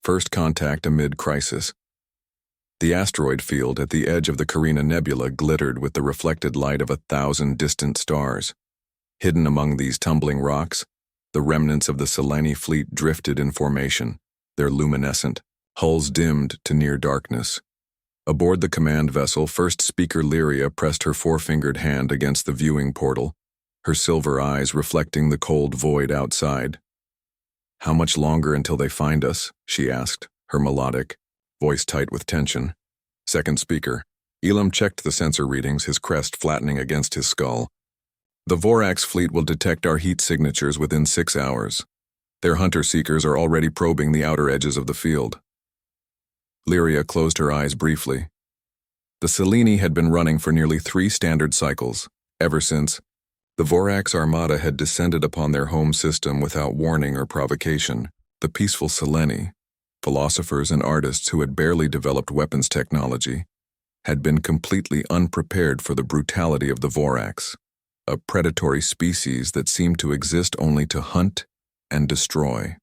First contact amid crisis. The asteroid field at the edge of the Carina Nebula glittered with the reflected light of 1,000 distant stars. Hidden among these tumbling rocks, the remnants of the Selene fleet drifted in formation, their luminescent hulls dimmed to near darkness. Aboard the command vessel, First Speaker Lyria pressed her four-fingered hand against the viewing portal, her silver eyes reflecting the cold void outside. "How much longer until they find us?" she asked, her melodic voice tight with tension. Second speaker. Elam checked the sensor readings, his crest flattening against his skull. "The Vorax fleet will detect our heat signatures within 6 hours. Their hunter-seekers are already probing the outer edges of the field." Lyria closed her eyes briefly. The Selene had been running for nearly 3 standard cycles, ever since the Vorax armada had descended upon their home system without warning or provocation. The peaceful Selene, philosophers and artists who had barely developed weapons technology, had been completely unprepared for the brutality of the Vorax, a predatory species that seemed to exist only to hunt and destroy.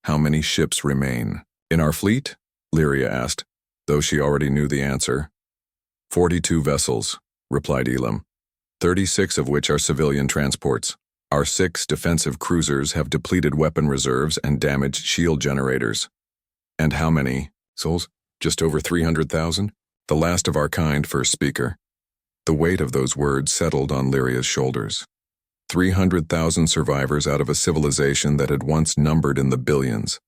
"How many ships remain in our fleet?" Lyria asked, though she already knew the answer. 42 vessels, replied Elam, 36 of which are civilian transports. Our 6 defensive cruisers have depleted weapon reserves and damaged shield generators. And how many souls? Just over 300,000? The last of our kind, First Speaker. The weight of those words settled on Lyria's shoulders. 300,000 survivors out of a civilization that had once numbered in the billions.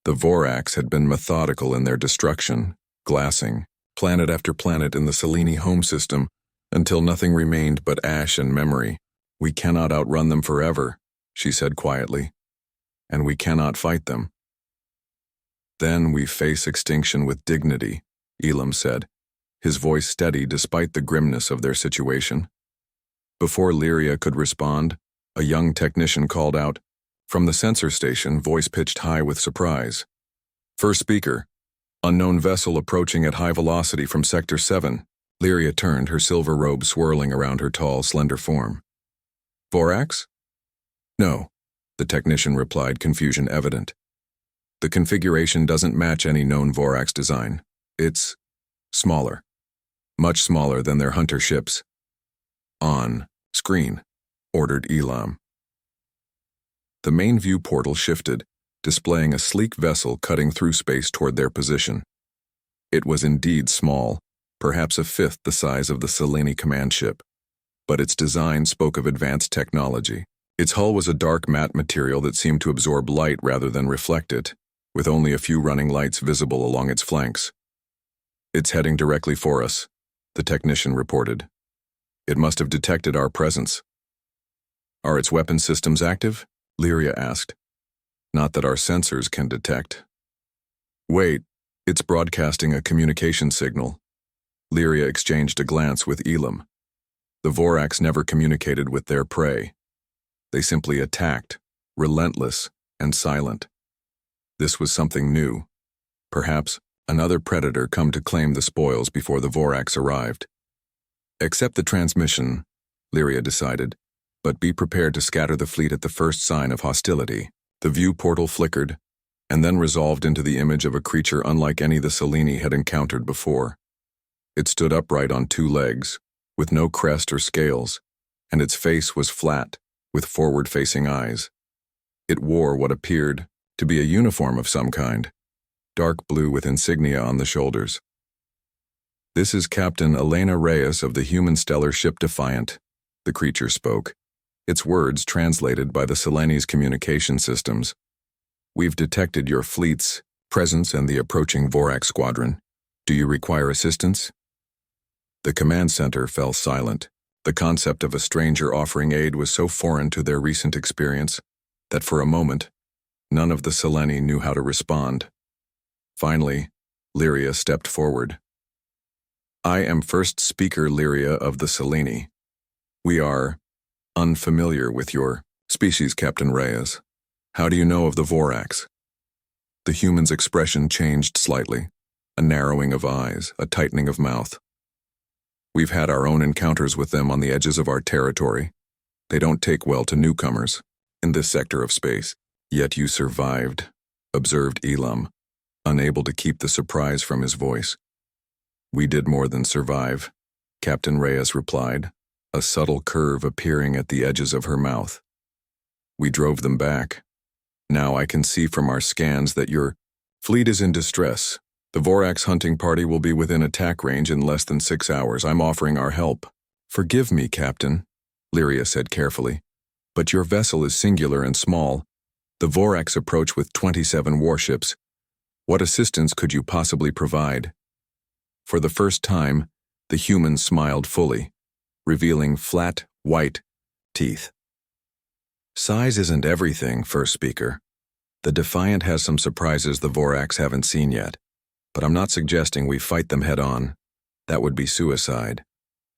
The Vorax had been methodical in their destruction, glassing planet after planet in the Selene home system until nothing remained but ash and memory. "We cannot outrun them forever," she said quietly, "and we cannot fight them." "Then we face extinction with dignity," Elam said, his voice steady despite the grimness of their situation. Before Lyria could respond, a young technician called out, from the sensor station, voice pitched high with surprise. "First Speaker, unknown vessel approaching at high velocity from Sector 7. Lyria turned, her silver robe swirling around her tall, slender form. "Vorax?" "No," the technician replied, confusion evident. "The configuration doesn't match any known Vorax design. It's smaller. Much smaller than their hunter ships." "On screen," ordered Elam. The main view portal shifted, displaying a sleek vessel cutting through space toward their position. It was indeed small, perhaps a fifth the size of the Selene command ship, but its design spoke of advanced technology. Its hull was a dark matte material that seemed to absorb light rather than reflect it, with only a few running lights visible along its flanks. "It's heading directly for us," the technician reported. "It must have detected our presence." "Are its weapon systems active?" Lyria asked. "Not that our sensors can detect." "Wait, it's broadcasting a communication signal." Lyria exchanged a glance with Elam. The Vorax never communicated with their prey. They simply attacked, relentless and silent. This was something new. Perhaps another predator come to claim the spoils before the Vorax arrived. "Accept the transmission," Lyria decided, "but be prepared to scatter the fleet at the first sign of hostility." The view portal flickered, and then resolved into the image of a creature unlike any the Selene had encountered before. It stood upright on 2 legs, with no crest or scales, and its face was flat, with forward-facing eyes. It wore what appeared to be a uniform of some kind, dark blue with insignia on the shoulders. "This is Captain Elena Reyes of the human stellar ship Defiant," the creature spoke, its words translated by the Selene's communication systems. "We've detected your fleet's presence and the approaching Vorax squadron. Do you require assistance?" The command center fell silent. The concept of a stranger offering aid was so foreign to their recent experience that for a moment, none of the Selene knew how to respond. Finally, Lyria stepped forward. "I am First Speaker Lyria of the Selene. We are unfamiliar with your species, Captain Reyes. How do you know of the Vorax?" The human's expression changed slightly, a narrowing of eyes, a tightening of mouth. "We've had our own encounters with them on the edges of our territory. They don't take well to newcomers in this sector of space. Yet you survived," observed Elam, unable to keep the surprise from his voice. We did more than survive, Captain Reyes replied, a subtle curve appearing at the edges of her mouth. We drove them back. Now I can see from our scans that your fleet is in distress. The Vorax hunting party will be within attack range in less than 6 hours. I'm offering our help. Forgive me, Captain, Lyria said carefully, but your vessel is singular and small. The Vorax approach with 27 warships. What assistance could you possibly provide? For the first time, the human smiled fully, revealing flat, white teeth. Size isn't everything, first speaker. The Defiant has some surprises the Vorax haven't seen yet, but I'm not suggesting we fight them head-on. That would be suicide.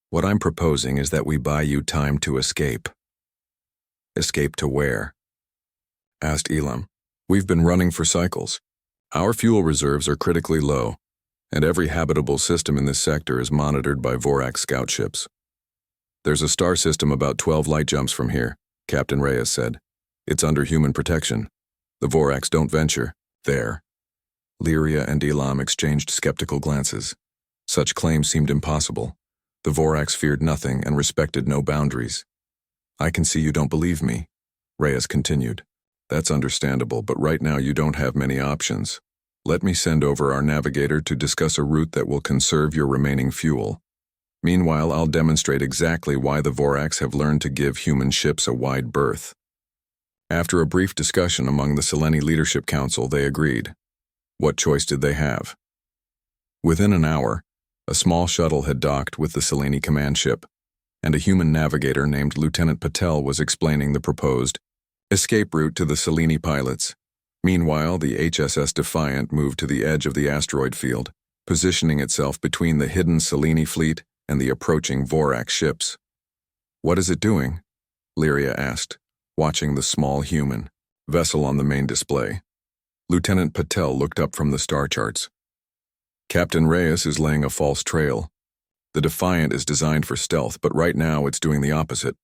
What I'm proposing is that we buy you time to escape. Escape to where? Asked Elam. We've been running for cycles. Our fuel reserves are critically low, and every habitable system in this sector is monitored by Vorax scout ships. There's a star system about 12 light jumps from here, Captain Reyes said. It's under human protection. The Vorax don't venture there. Lyria and Elam exchanged skeptical glances. Such claims seemed impossible. The Vorax feared nothing and respected no boundaries. I can see you don't believe me, Reyes continued. That's understandable, but right now you don't have many options. Let me send over our navigator to discuss a route that will conserve your remaining fuel. Meanwhile, I'll demonstrate exactly why the Vorax have learned to give human ships a wide berth. After a brief discussion among the Seleni Leadership Council, they agreed. What choice did they have? Within an hour, a small shuttle had docked with the Seleni command ship, and a human navigator named Lieutenant Patel was explaining the proposed escape route to the Seleni pilots. Meanwhile, the HSS Defiant moved to the edge of the asteroid field, positioning itself between the hidden Seleni fleet and the approaching Vorax ships. What is it doing? Lyria asked, watching the small human vessel on the main display. Lieutenant Patel looked up from the star charts. Captain Reyes is laying a false trail. The Defiant is designed for stealth, but right now it's doing the opposite,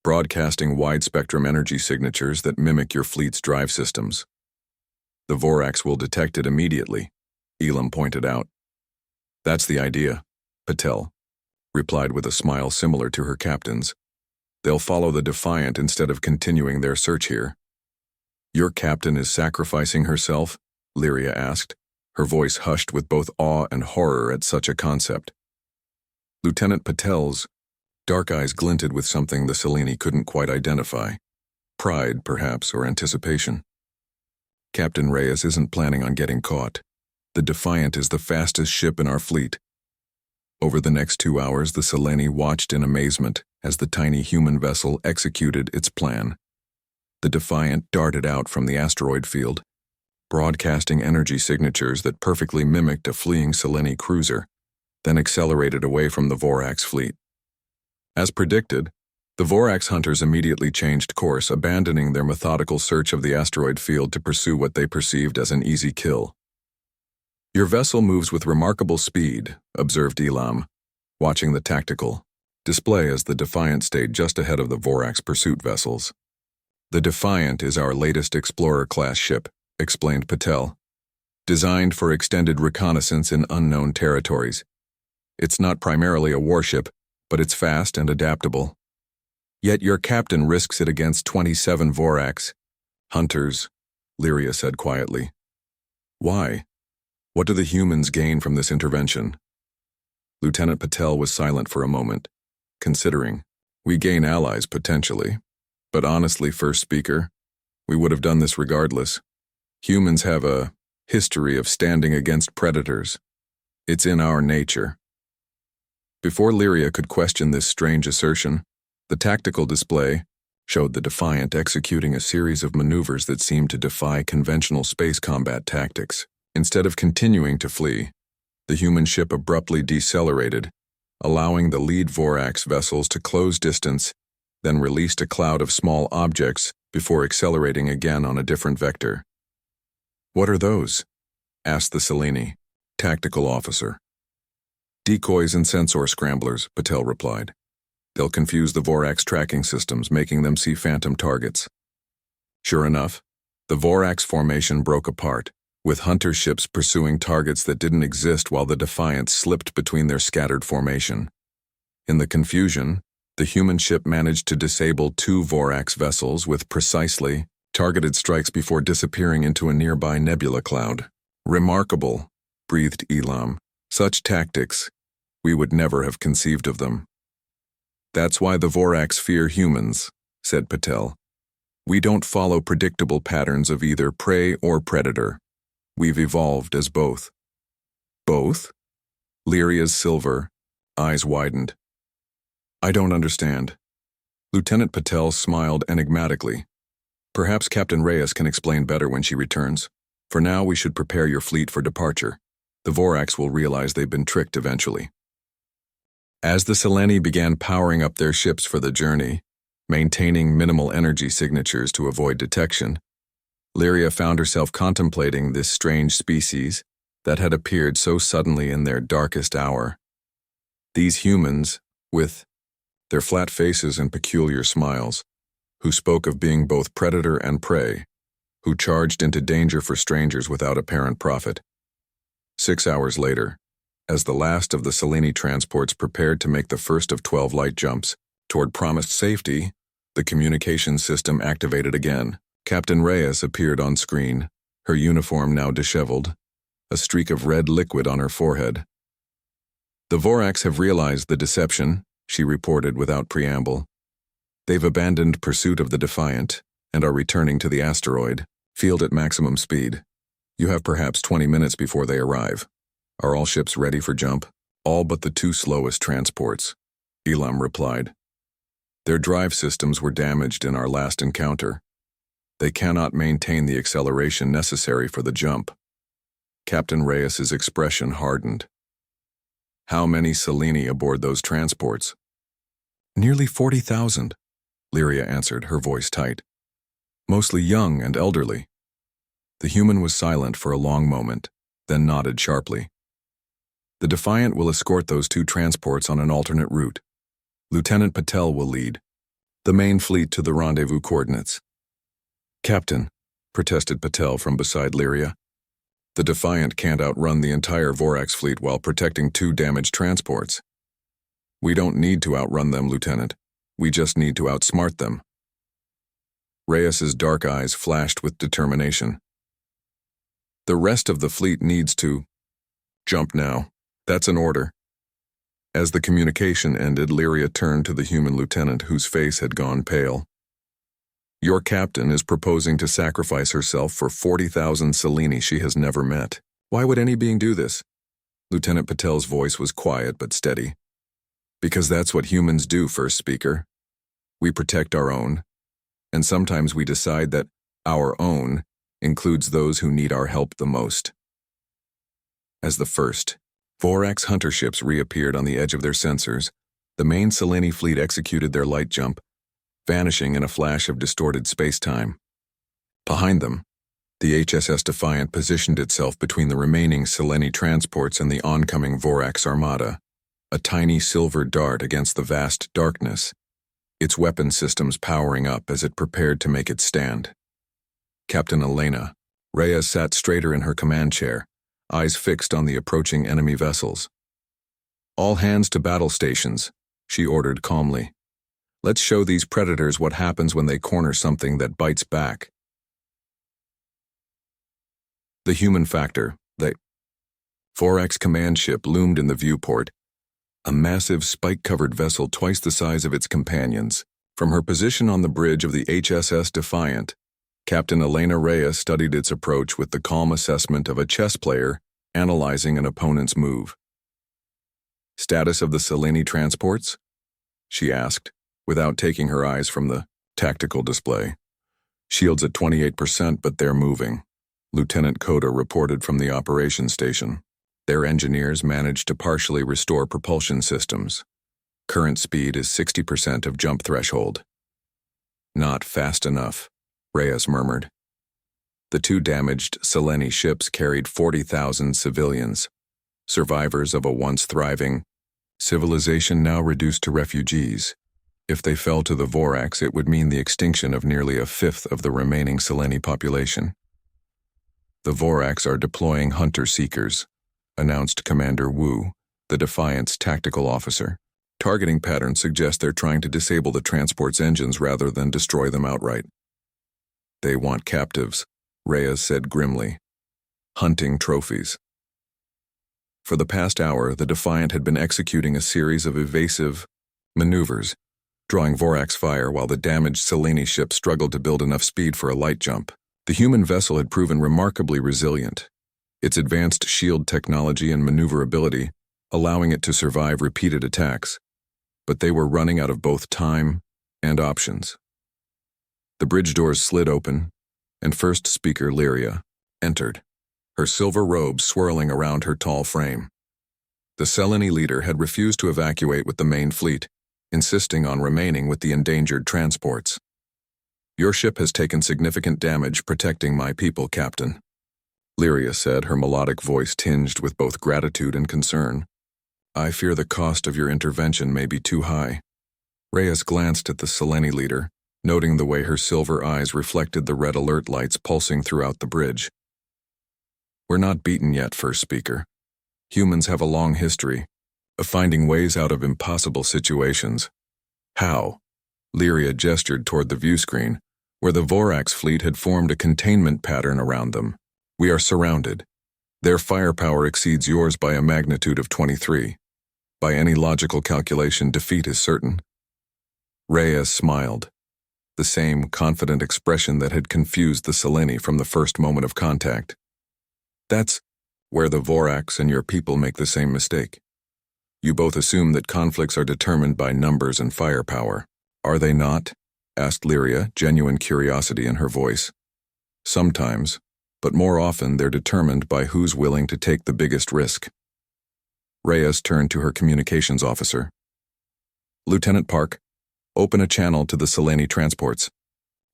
broadcasting wide-spectrum energy signatures that mimic your fleet's drive systems. The Vorax will detect it immediately, Elam pointed out. That's the idea, Patel replied with a smile similar to her captain's. They'll follow the Defiant instead of continuing their search here. Your captain is sacrificing herself? Lyria asked, her voice hushed with both awe and horror at such a concept. Lieutenant Patel's dark eyes glinted with something the Seleni couldn't quite identify. Pride, perhaps, or anticipation. Captain Reyes isn't planning on getting caught. The Defiant is the fastest ship in our fleet. Over the next 2 hours, the Seleni watched in amazement as the tiny human vessel executed its plan. The Defiant darted out from the asteroid field, broadcasting energy signatures that perfectly mimicked a fleeing Seleni cruiser, then accelerated away from the Vorax fleet. As predicted, the Vorax hunters immediately changed course, abandoning their methodical search of the asteroid field to pursue what they perceived as an easy kill. Your vessel moves with remarkable speed, observed Elam, watching the tactical display as the Defiant stayed just ahead of the Vorax pursuit vessels. The Defiant is our latest Explorer-class ship, explained Patel, designed for extended reconnaissance in unknown territories. It's not primarily a warship, but it's fast and adaptable. Yet your captain risks it against 27 Vorax hunters, Lyria said quietly. Why? What do the humans gain from this intervention? Lieutenant Patel was silent for a moment, considering. We gain allies potentially, but honestly, first speaker, we would have done this regardless. Humans have a history of standing against predators. It's in our nature. Before Lyria could question this strange assertion, the tactical display showed the Defiant executing a series of maneuvers that seemed to defy conventional space combat tactics. Instead of continuing to flee, the human ship abruptly decelerated, allowing the lead Vorax vessels to close distance, then released a cloud of small objects before accelerating again on a different vector. What are those? Asked the Seleni tactical officer. Decoys and sensor scramblers, Patel replied. They'll confuse the Vorax tracking systems, making them see phantom targets. Sure enough, The Vorax formation broke apart, with hunter ships pursuing targets that didn't exist while the Defiant slipped between their scattered formation. In the confusion, the human ship managed to disable 2 Vorax vessels with precisely targeted strikes before disappearing into a nearby nebula cloud. "Remarkable," breathed Elam. "Such tactics, we would never have conceived of them." "That's why the Vorax fear humans," said Patel. "We don't follow predictable patterns of either prey or predator. We've evolved as both." "Both?" Lyria's silver eyes widened. "I don't understand." Lieutenant Patel smiled enigmatically. "Perhaps Captain Reyes can explain better when she returns. For now, we should prepare your fleet for departure. The Vorax will realize they've been tricked eventually." As the Seleni began powering up their ships for the journey, maintaining minimal energy signatures to avoid detection, Lyria found herself contemplating this strange species that had appeared so suddenly in their darkest hour. These humans, with their flat faces and peculiar smiles, who spoke of being both predator and prey, who charged into danger for strangers without apparent profit. 6 hours later, as the last of the Seleni transports prepared to make the first of 12 light jumps toward promised safety, the communication system activated again. Captain Reyes appeared on screen, her uniform now disheveled, a streak of red liquid on her forehead. "The Vorax have realized the deception," she reported without preamble. "They've abandoned pursuit of the Defiant and are returning to the asteroid, field at maximum speed. You have perhaps 20 minutes before they arrive. Are all ships ready for jump?" "All but the 2 slowest transports," Elam replied. "Their drive systems were damaged in our last encounter. They cannot maintain the acceleration necessary for the jump." Captain Reyes's expression hardened. "How many Seleni aboard those transports?" "Nearly 40,000, Lyria answered, her voice tight. "Mostly young and elderly." The human was silent for a long moment, then nodded sharply. "The Defiant will escort those 2 transports on an alternate route. Lieutenant Patel will lead the main fleet to the rendezvous coordinates." "Captain," protested Patel from beside Lyria, "the Defiant can't outrun the entire Vorax fleet while protecting 2 damaged transports." "We don't need to outrun them, Lieutenant. We just need to outsmart them." Reyes's dark eyes flashed with determination. "The rest of the fleet needs to jump now. That's an order." As the communication ended, Lyria turned to the human lieutenant whose face had gone pale. "Your captain is proposing to sacrifice herself for 40,000 Seleni she has never met. Why would any being do this?" Lieutenant Patel's voice was quiet but steady. "Because that's what humans do, first speaker. We protect our own, and sometimes we decide that our own includes those who need our help the most." As the first Vorax hunter ships reappeared on the edge of their sensors, the main Seleni fleet executed their light jump, vanishing in a flash of distorted space-time. Behind them, the HSS Defiant positioned itself between the remaining Seleni transports and the oncoming Vorax armada, a tiny silver dart against the vast darkness, its weapon systems powering up as it prepared to make its stand. Captain Elena, Reyes sat straighter in her command chair, eyes fixed on the approaching enemy vessels. "All hands to battle stations," she ordered calmly. "Let's show these predators what happens when they corner something that bites back." The human factor, the Vorax command ship loomed in the viewport, a massive spike-covered vessel twice the size of its companions. From her position on the bridge of the HSS Defiant, Captain Elena Reyes studied its approach with the calm assessment of a chess player analyzing an opponent's move. "Status of the Seleni transports?" she asked, without taking her eyes from the tactical display. "Shields at 28%, but they're moving," Lieutenant Coda reported from the operations station. "Their engineers managed to partially restore propulsion systems. Current speed is 60% of jump threshold." "Not fast enough," Reyes murmured. The 2 damaged Seleni ships carried 40,000 civilians, survivors of a once thriving civilization now reduced to refugees. If they fell to the Vorax, it would mean the extinction of nearly a fifth of the remaining Seleni population. The Vorax are deploying hunter-seekers, announced Commander Wu, the Defiant's tactical officer. Targeting patterns suggest they're trying to disable the transport's engines rather than destroy them outright. They want captives, Reyes said grimly. Hunting trophies. For the past hour, the Defiant had been executing a series of evasive maneuvers, drawing Vorax fire while the damaged Seleni ship struggled to build enough speed for a light jump. The human vessel had proven remarkably resilient, its advanced shield technology and maneuverability allowing it to survive repeated attacks, but they were running out of both time and options. The bridge doors slid open, and first speaker Lyria entered, her silver robe swirling around her tall frame. The Seleni leader had refused to evacuate with the main fleet, insisting on remaining with the endangered transports. Your ship has taken significant damage protecting my people, Captain, Lyria said, her melodic voice tinged with both gratitude and concern. I fear the cost of your intervention may be too high. Reyes glanced at the Seleni leader, noting the way her silver eyes reflected the red alert lights pulsing throughout the bridge. We're not beaten yet, First Speaker. Humans have a long history of finding ways out of impossible situations. How? Lyria gestured toward the view screen, where the Vorax fleet had formed a containment pattern around them. We are surrounded. Their firepower exceeds yours by a magnitude of 23. By any logical calculation, defeat is certain. Reyes smiled, the same confident expression that had confused the Seleni from the first moment of contact. That's where the Vorax and your people make the same mistake. You both assume that conflicts are determined by numbers and firepower. Are they not? Asked Lyria, genuine curiosity in her voice. Sometimes, but more often they're determined by who's willing to take the biggest risk. Reyes turned to her communications officer. Lieutenant Park, open a channel to the Seleni transports.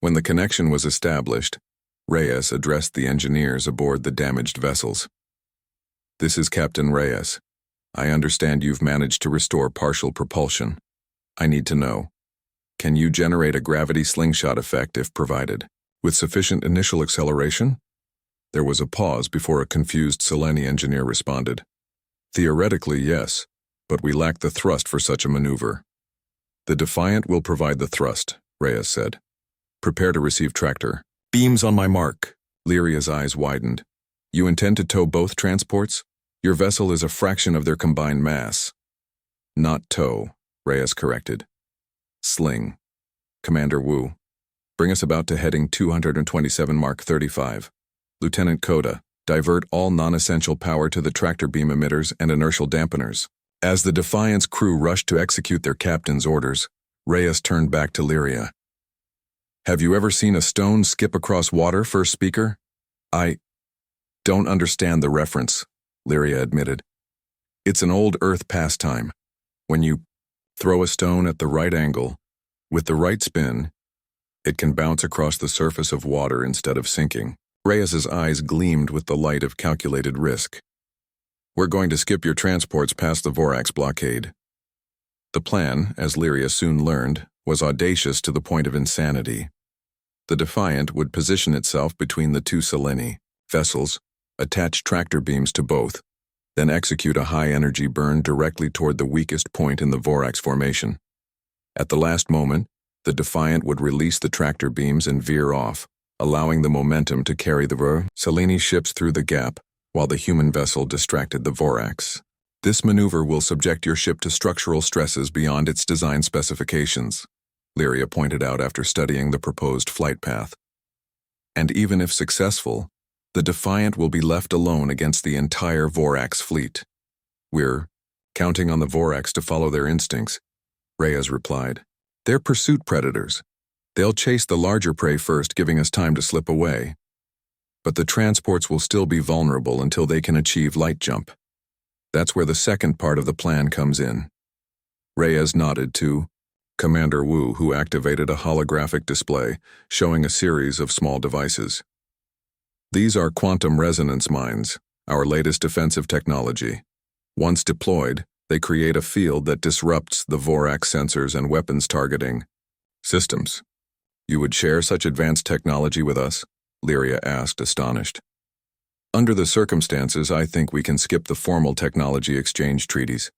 When the connection was established, Reyes addressed the engineers aboard the damaged vessels. This is Captain Reyes. I understand you've managed to restore partial propulsion. I need to know, can you generate a gravity slingshot effect if provided, with sufficient initial acceleration? There was a pause before a confused Seleni engineer responded. Theoretically, yes, but we lack the thrust for such a maneuver. The Defiant will provide the thrust, Reyes said. Prepare to receive tractor. Beams on my mark. Lyria's eyes widened. You intend to tow both transports? Your vessel is a fraction of their combined mass. Not tow, Reyes corrected. Sling. Commander Wu, bring us about to heading 227 Mark 35. Lieutenant Coda, divert all non-essential power to the tractor beam emitters and inertial dampeners. As the Defiant's crew rushed to execute their captain's orders, Reyes turned back to Lyria. Have you ever seen a stone skip across water, First Speaker? I don't understand the reference, Lyria admitted. It's an old Earth pastime. When you throw a stone at the right angle, with the right spin, it can bounce across the surface of water instead of sinking. Reyes's eyes gleamed with the light of calculated risk. We're going to skip your transports past the Vorax blockade. The plan, as Lyria soon learned, was audacious to the point of insanity. The Defiant would position itself between the two Seleni vessels, attach tractor beams to both, then execute a high-energy burn directly toward the weakest point in the Vorax formation. At the last moment, the Defiant would release the tractor beams and veer off, allowing the momentum to carry the Seleni ships through the gap, while the human vessel distracted the Vorax. This maneuver will subject your ship to structural stresses beyond its design specifications, Lyria pointed out after studying the proposed flight path. And even if successful, the Defiant will be left alone against the entire Vorax fleet. We're counting on the Vorax to follow their instincts, Reyes replied. They're pursuit predators. They'll chase the larger prey first, giving us time to slip away. But the transports will still be vulnerable until they can achieve light jump. That's where the second part of the plan comes in. Reyes nodded to Commander Wu, who activated a holographic display showing a series of small devices. These are quantum resonance mines, our latest defensive technology. Once deployed, They create a field that disrupts the Vorax sensors and weapons targeting systems. You would share such advanced technology with us? Lyria asked, astonished. Under the circumstances, I think we can skip the formal technology exchange treaties,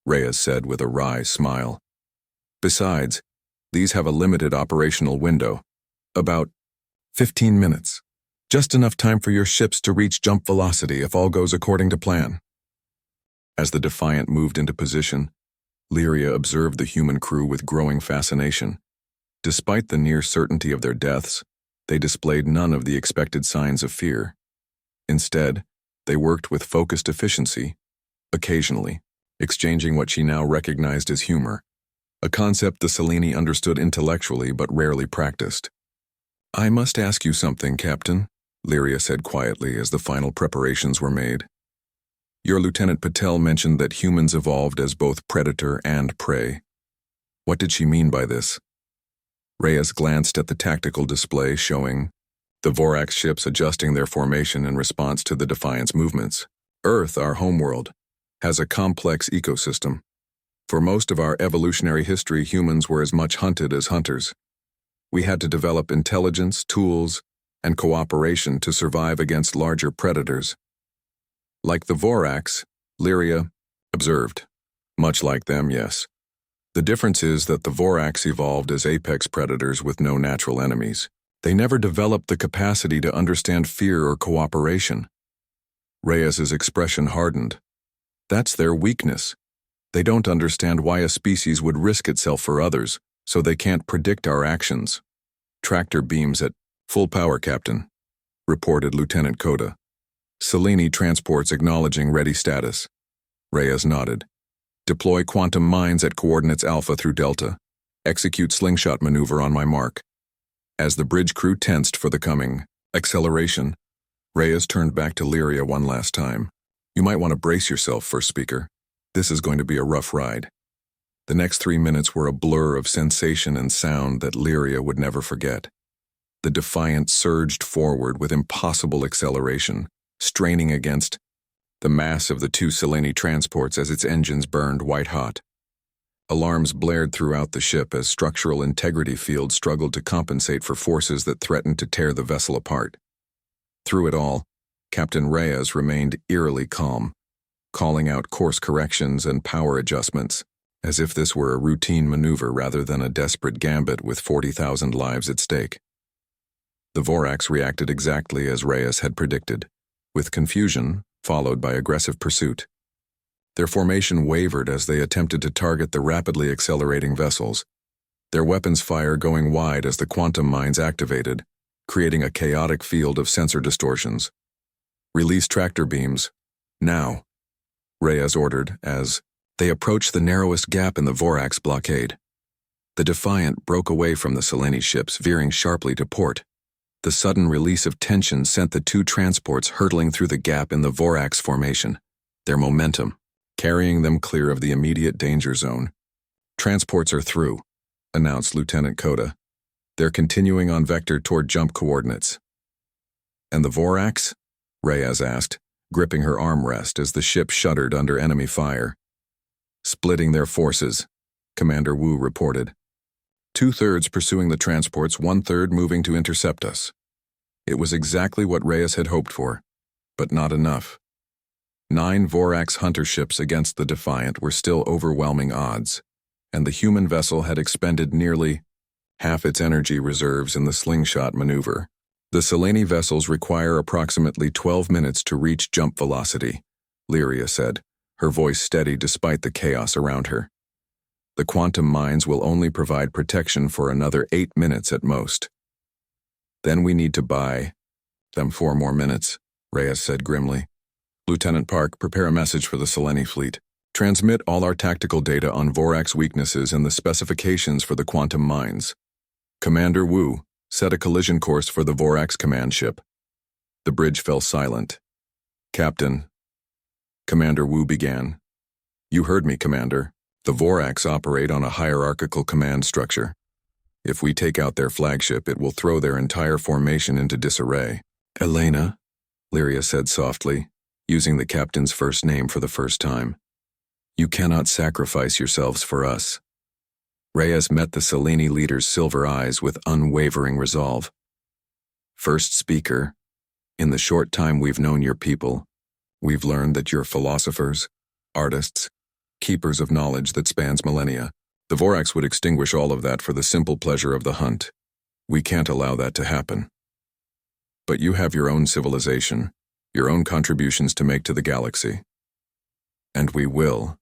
Reyes said with a wry smile. Besides, these have a limited operational window. About 15 minutes. Just enough time for your ships to reach jump velocity if all goes according to plan. As the Defiant moved into position, Lyria observed the human crew with growing fascination. Despite the near certainty of their deaths, they displayed none of the expected signs of fear. Instead, they worked with focused efficiency, occasionally, exchanging what she now recognized as humor, a concept the Seleni understood intellectually but rarely practiced. I must ask you something, Captain, Lyria said quietly as the final preparations were made. Your Lieutenant Patel mentioned that humans evolved as both predator and prey. What did she mean by this? Reyes glanced at the tactical display showing the Vorax ships adjusting their formation in response to the Defiant's movements. Earth, our homeworld, has a complex ecosystem. For most of our evolutionary history, humans were as much hunted as hunters. We had to develop intelligence, tools, and cooperation to survive against larger predators. Like the Vorax, Lyria observed. Much like them, yes. The difference is that the Vorax evolved as apex predators with no natural enemies. They never developed the capacity to understand fear or cooperation. Reyes's expression hardened. That's their weakness. They don't understand why a species would risk itself for others, so they can't predict our actions. Tractor beams at full power, Captain, reported Lieutenant Coda. Seleni transports acknowledging ready status. Reyes nodded. Deploy quantum mines at coordinates Alpha through Delta. Execute slingshot maneuver on my mark. As the bridge crew tensed for the coming acceleration, Reyes turned back to Lyria one last time. You might want to brace yourself, First Speaker. This is going to be a rough ride. The next 3 minutes were a blur of sensation and sound that Lyria would never forget. The Defiant surged forward with impossible acceleration, straining against the mass of the two Seleni transports as its engines burned white-hot. Alarms blared throughout the ship as structural integrity fields struggled to compensate for forces that threatened to tear the vessel apart. Through it all, Captain Reyes remained eerily calm, calling out course corrections and power adjustments, as if this were a routine maneuver rather than a desperate gambit with 40,000 lives at stake. The Vorax reacted exactly as Reyes had predicted, with confusion followed by aggressive pursuit. Their formation wavered as they attempted to target the rapidly accelerating vessels, their weapons fire going wide as the quantum mines activated, creating a chaotic field of sensor distortions. Release tractor beams, now, Reyes ordered as they approached the narrowest gap in the Vorax blockade. The Defiant broke away from the Seleni ships, veering sharply to port. The sudden release of tension sent the two transports hurtling through the gap in the Vorax formation, their momentum carrying them clear of the immediate danger zone. Transports are through, announced Lieutenant Coda. They're continuing on vector toward jump coordinates. And the Vorax? Reyes asked, gripping her armrest as the ship shuddered under enemy fire. Splitting their forces, Commander Wu reported. 2/3 pursuing the transports, 1/3 moving to intercept us. It was exactly what Reyes had hoped for, but not enough. 9 Vorax hunter ships against the Defiant were still overwhelming odds, and the human vessel had expended nearly half its energy reserves in the slingshot maneuver. The Seleni vessels require approximately 12 minutes to reach jump velocity, Lyria said, her voice steady despite the chaos around her. The quantum mines will only provide protection for another 8 minutes at most. Then we need to buy them 4 more minutes, Reyes said grimly. Lieutenant Park, prepare a message for the Seleni fleet. Transmit all our tactical data on Vorax weaknesses and the specifications for the quantum mines. Commander Wu, set a collision course for the Vorax command ship. The bridge fell silent. Captain, Commander Wu began. You heard me, Commander. The Vorax operate on a hierarchical command structure. If we take out their flagship, it will throw their entire formation into disarray. Elena, Lyria said softly, using the captain's first name for the first time. You cannot sacrifice yourselves for us. Reyes met the Selene leader's silver eyes with unwavering resolve. First speaker, in the short time we've known your people, we've learned that you're philosophers, artists, keepers of knowledge that spans millennia. The Vorax would extinguish all of that for the simple pleasure of the hunt. We can't allow that to happen. But you have your own civilization, your own contributions to make to the galaxy. And we will,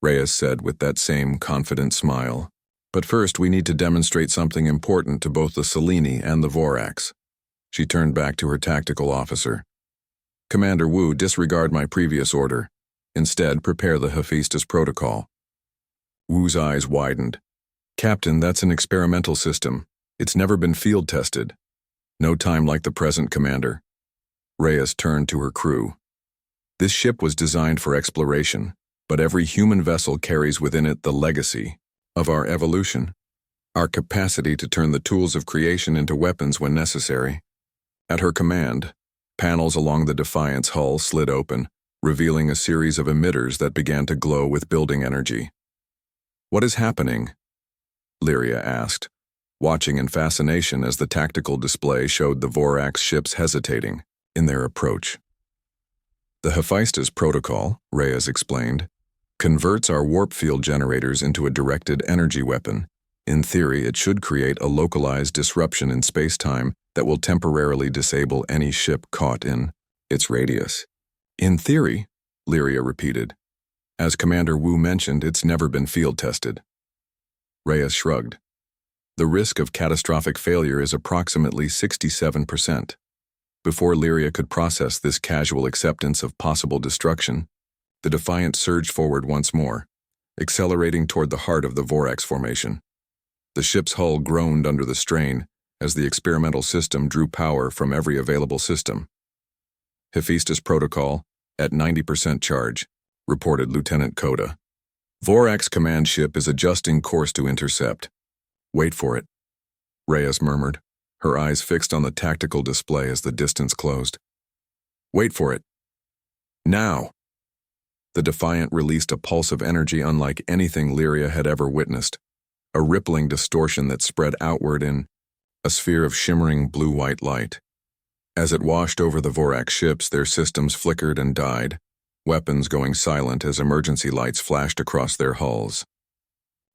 Reyes said with that same confident smile. But first we need to demonstrate something important to both the Selene and the Vorax. She turned back to her tactical officer. Commander Wu, disregard my previous order. Instead, prepare the Hephaestus protocol. Wu's eyes widened. Captain, that's an experimental system. It's never been field tested. No time like the present, Commander. Reyes turned to her crew. This ship was designed for exploration, but every human vessel carries within it the legacy of our evolution, our capacity to turn the tools of creation into weapons when necessary. At her command, panels along the Defiant's hull slid open, revealing a series of emitters that began to glow with building energy. What is happening? Lyria asked, watching in fascination as the tactical display showed the Vorax ships hesitating in their approach. The Hephaestus protocol, Reyes explained, converts our warp field generators into a directed energy weapon. In theory, it should create a localized disruption in space-time that will temporarily disable any ship caught in its radius. In theory, Lyria repeated. As Commander Wu mentioned, it's never been field tested. Reyes shrugged. The risk of catastrophic failure is approximately 67%. Before Lyria could process this casual acceptance of possible destruction, the Defiant surged forward once more, accelerating toward the heart of the Vorax formation. The ship's hull groaned under the strain as the experimental system drew power from every available system. Hephaestus protocol, at 90% charge, reported Lieutenant Coda. Vorax command ship is adjusting course to intercept. Wait for it, Reyes murmured, her eyes fixed on the tactical display as the distance closed. Wait for it. Now! The Defiant released a pulse of energy unlike anything Lyria had ever witnessed, a rippling distortion that spread outward in a sphere of shimmering blue-white light. As it washed over the Vorax ships, their systems flickered and died, weapons going silent as emergency lights flashed across their hulls.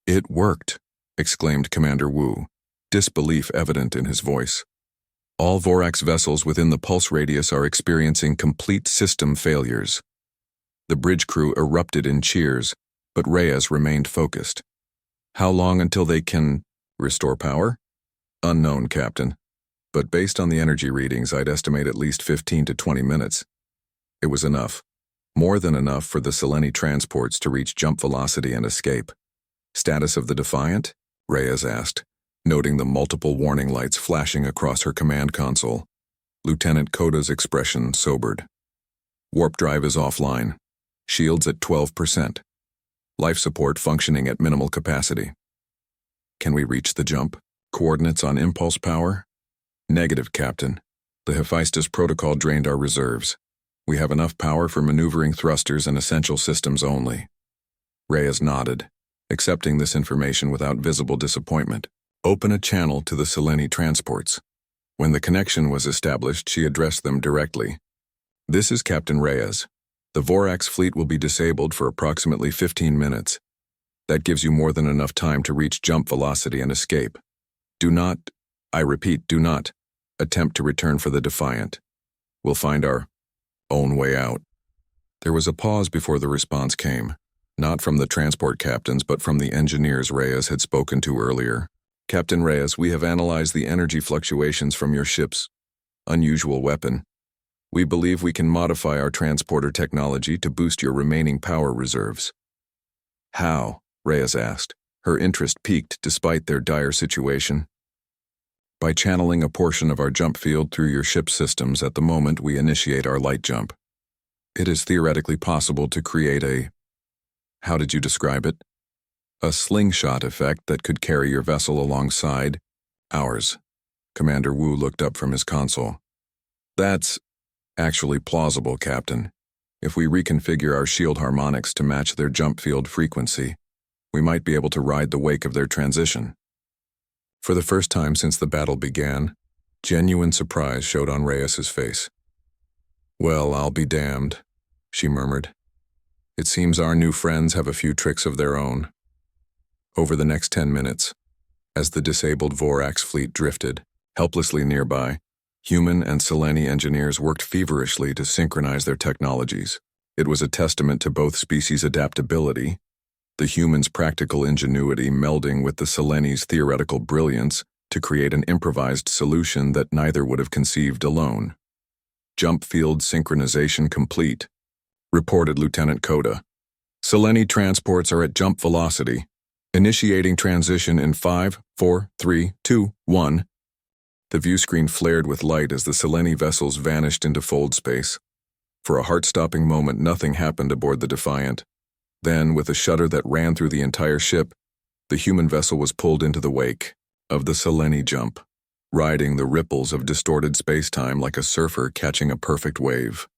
It worked, exclaimed Commander Wu, disbelief evident in his voice. All Vorax vessels within the pulse radius are experiencing complete system failures. The bridge crew erupted in cheers, but Reyes remained focused. How long until they can restore power? Unknown, Captain. But based on the energy readings, I'd estimate at least 15 to 20 minutes. It was enough. More than enough for the Selene transports to reach jump velocity and escape. Status of the Defiant? Reyes asked, noting the multiple warning lights flashing across her command console. Lieutenant Coda's expression sobered. Warp drive is offline. Shields at 12%. Life support functioning at minimal capacity. Can we reach the jump? Coordinates on impulse power? Negative, Captain. The Hephaestus protocol drained our reserves. We have enough power for maneuvering thrusters and essential systems only. Reyes nodded, accepting this information without visible disappointment. Open a channel to the Selene transports. When the connection was established, she addressed them directly. This is Captain Reyes. The Vorax fleet will be disabled for approximately 15 minutes. That gives you more than enough time to reach jump velocity and escape. Do not, I repeat, do not, attempt to return for the Defiant. We'll find our own way out. There was a pause before the response came, not from the transport captains but from the engineers Reyes had spoken to earlier. Captain Reyes, we have analyzed the energy fluctuations from your ship's unusual weapon. We believe we can modify our transporter technology to boost your remaining power reserves. How? Reyes asked, her interest piqued despite their dire situation. By channeling a portion of our jump field through your ship's systems at the moment we initiate our light jump. It is theoretically possible to create a, how did you describe it? A slingshot effect that could carry your vessel alongside ours. Commander Wu looked up from his console. That's actually plausible, Captain. If we reconfigure our shield harmonics to match their jump field frequency, we might be able to ride the wake of their transition. For the first time since the battle began, genuine surprise showed on Reyes's face. "Well, I'll be damned," she murmured. "It seems our new friends have a few tricks of their own." Over the next 10 minutes, as the disabled Vorax fleet drifted, helplessly nearby, human and Seleni engineers worked feverishly to synchronize their technologies. It was a testament to both species' adaptability, the humans' practical ingenuity melding with the Seleni's theoretical brilliance to create an improvised solution that neither would have conceived alone. "Jump field synchronization complete," reported Lieutenant Coda. "Seleni transports are at jump velocity. Initiating transition in 5, 4, 3, 2, 1. The view screen flared with light as the Seleni vessels vanished into fold space. For a heart-stopping moment, nothing happened aboard the Defiant. Then, with a shudder that ran through the entire ship, the human vessel was pulled into the wake of the Seleni jump, riding the ripples of distorted space-time like a surfer catching a perfect wave.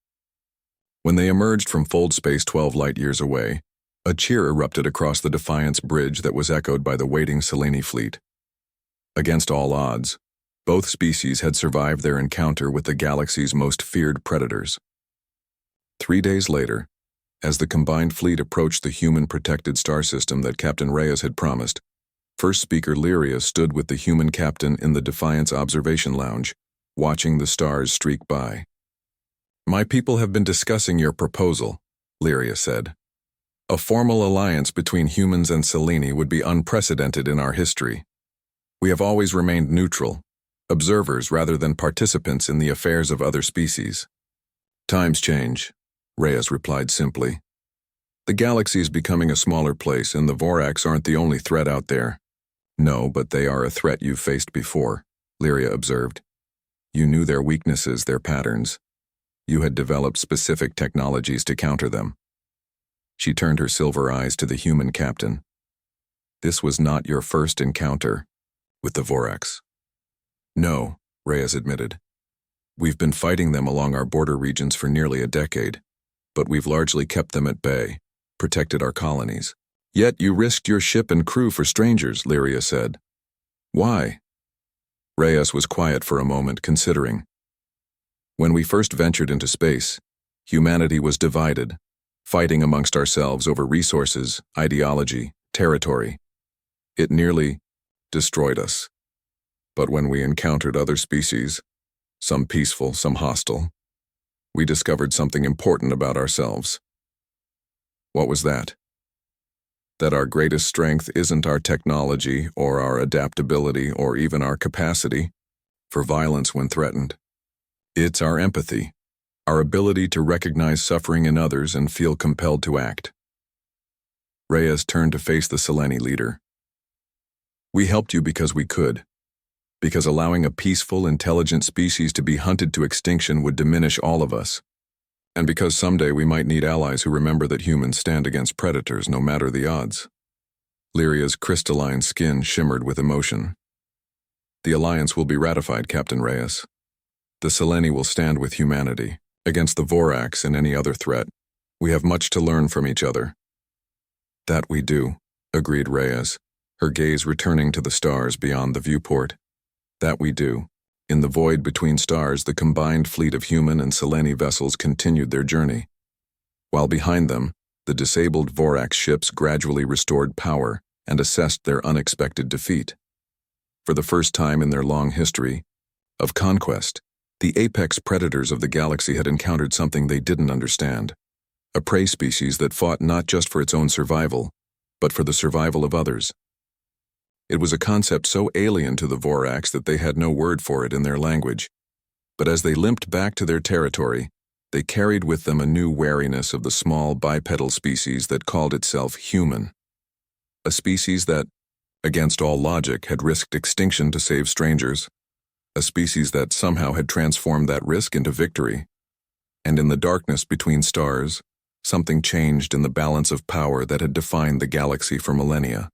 When they emerged from fold space 12 light-years away, a cheer erupted across the Defiant's bridge that was echoed by the waiting Seleni fleet. Against all odds, both species had survived their encounter with the galaxy's most feared predators. 3 days later, as the combined fleet approached the human-protected star system that Captain Reyes had promised, First Speaker Lyria stood with the human captain in the Defiant's observation lounge, watching the stars streak by. "My people have been discussing your proposal," Lyria said. "A formal alliance between humans and Seleni would be unprecedented in our history. We have always remained neutral, observers rather than participants in the affairs of other species." "Times change," Reyes replied simply. "The galaxy is becoming a smaller place, and the Vorax aren't the only threat out there." "No, but they are a threat you've faced before," Lyria observed. "You knew their weaknesses, their patterns. You had developed specific technologies to counter them." She turned her silver eyes to the human captain. "This was not your first encounter with the Vorax." "No," Reyes admitted. "We've been fighting them along our border regions for nearly a decade, but we've largely kept them at bay, protected our colonies." "Yet you risked your ship and crew for strangers," Lyria said. "Why?" Reyes was quiet for a moment, considering. "When we first ventured into space, humanity was divided, fighting amongst ourselves over resources, ideology, territory. It nearly destroyed us. But when we encountered other species, some peaceful, some hostile, we discovered something important about ourselves." "What was that?" "That our greatest strength isn't our technology or our adaptability or even our capacity for violence when threatened. It's our empathy, our ability to recognize suffering in others and feel compelled to act." Reyes turned to face the Seleni leader. "We helped you because we could, because allowing a peaceful, intelligent species to be hunted to extinction would diminish all of us, and because someday we might need allies who remember that humans stand against predators no matter the odds." Lyria's crystalline skin shimmered with emotion. "The alliance will be ratified, Captain Reyes. The Seleni will stand with humanity, against the Vorax and any other threat. We have much to learn from each other." "That we do," agreed Reyes, her gaze returning to the stars beyond the viewport. "That we do." In the void between stars, the combined fleet of human and Seleni vessels continued their journey. While behind them, the disabled Vorax ships gradually restored power and assessed their unexpected defeat. For the first time in their long history of conquest, the apex predators of the galaxy had encountered something they didn't understand. A prey species that fought not just for its own survival, but for the survival of others. It was a concept so alien to the Vorax that they had no word for it in their language. But as they limped back to their territory, they carried with them a new wariness of the small bipedal species that called itself human. A species that, against all logic, had risked extinction to save strangers. A species that somehow had transformed that risk into victory. And in the darkness between stars, something changed in the balance of power that had defined the galaxy for millennia.